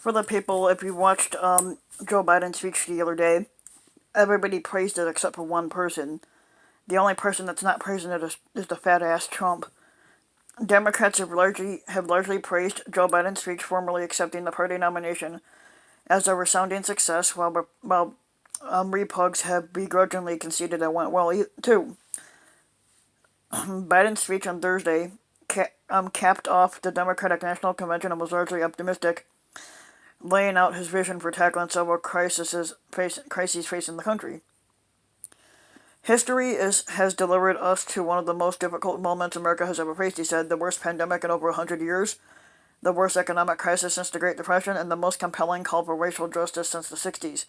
For the people, if you watched Joe Biden's speech the other day, everybody praised it except for one person. The only person that's not praising it is the fat ass Trump. Democrats have largely praised Joe Biden's speech, formally accepting the party nomination as a resounding success, while repugs have begrudgingly conceded it went well too. Biden's speech on Thursday capped off the Democratic National Convention and was largely optimistic, laying out his vision for tackling several crises facing the country. History has delivered us to one of the most difficult moments America has ever faced, he said. The worst pandemic in over 100 years, the worst economic crisis since the Great Depression, and the most compelling call for racial justice since the 60s,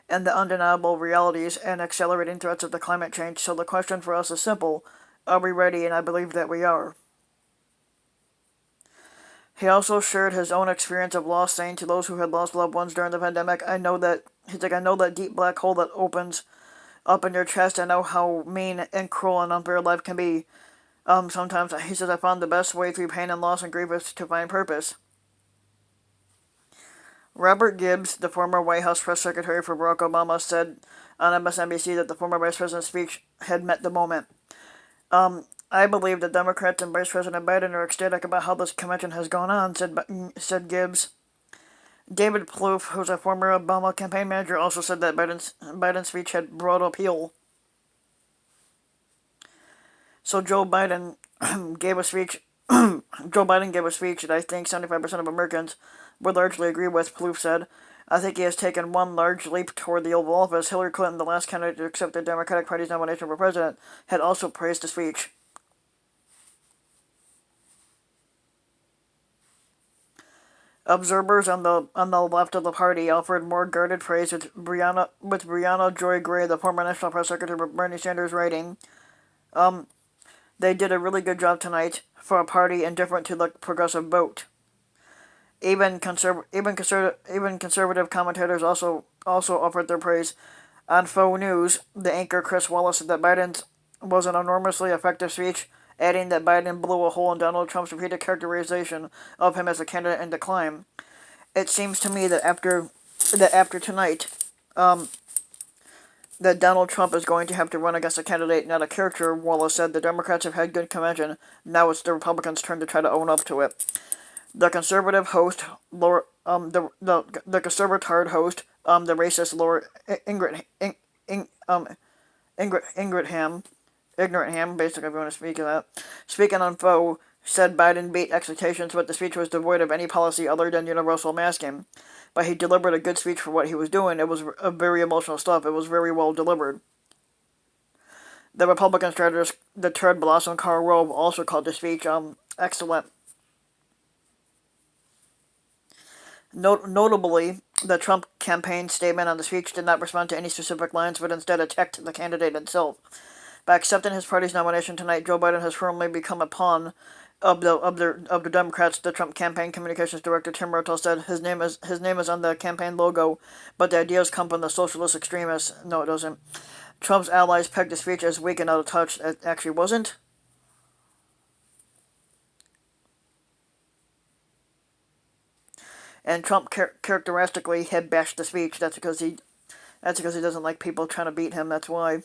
and the undeniable realities and accelerating threats of the climate change. So the question for us is simple. Are we ready? And I believe that we are. He also shared his own experience of loss, saying to those who had lost loved ones during the pandemic, I know that deep black hole that opens up in your chest. I know how mean and cruel and unfair life can be. Sometimes, he says, I found the best way through pain and loss and grief is to find purpose. Robert Gibbs, the former White House press secretary for Barack Obama, said on MSNBC that the former vice president's speech had met the moment. I believe that Democrats and Vice President Biden are ecstatic about how this convention has gone on, said Gibbs. David Plouffe, who's a former Obama campaign manager, also said that Biden's speech had broad appeal. So Joe Biden gave a speech. Joe Biden gave a speech that I think 75% of Americans would largely agree with, Plouffe said. I think he has taken one large leap toward the Oval Office. Hillary Clinton, the last candidate to accept the Democratic Party's nomination for president, had also praised the speech. Observers on the left of the party offered more guarded praise, with Brianna Joy Gray, the former National Press Secretary for Bernie Sanders, writing, "They did a really good job tonight for a party indifferent to the progressive vote." Even conservative commentators also offered their praise. On Faux News, the anchor Chris Wallace said that Biden's was an enormously effective speech, adding that Biden blew a hole in Donald Trump's repeated characterization of him as a candidate in decline. It seems to me that after tonight, that Donald Trump is going to have to run against a candidate, not a character. Wallace said the Democrats have had good convention. Now it's the Republicans' turn to try to own up to it. The conservative host, the conservatard host, the racist Laura Ingrid Ham, Ignorant Ham, basically, if you want to speak of that. Speaking on Faux, said Biden beat expectations, but the speech was devoid of any policy other than universal masking. But he delivered a good speech for what he was doing. It was very emotional stuff. It was very well delivered. The Republican strategist, the turd blossom Karl Rove, also called the speech excellent. Notably, the Trump campaign statement on the speech did not respond to any specific lines, but instead attacked the candidate itself. By accepting his party's nomination tonight, Joe Biden has firmly become a pawn of the Democrats. The Trump campaign communications director Tim Murtaugh said his name is on the campaign logo, but the ideas come from the socialist extremists. No, it doesn't. Trump's allies pegged the speech as weak and out of touch. It actually wasn't. And Trump characteristically had bashed the speech. That's because he doesn't like people trying to beat him. That's why.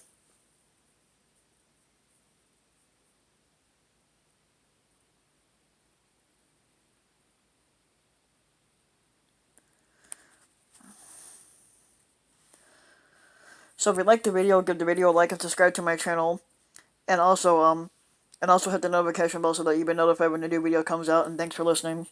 So if you like the video, give the video a like and subscribe to my channel, and also hit the notification bell so that you'll be notified when a new video comes out. And thanks for listening.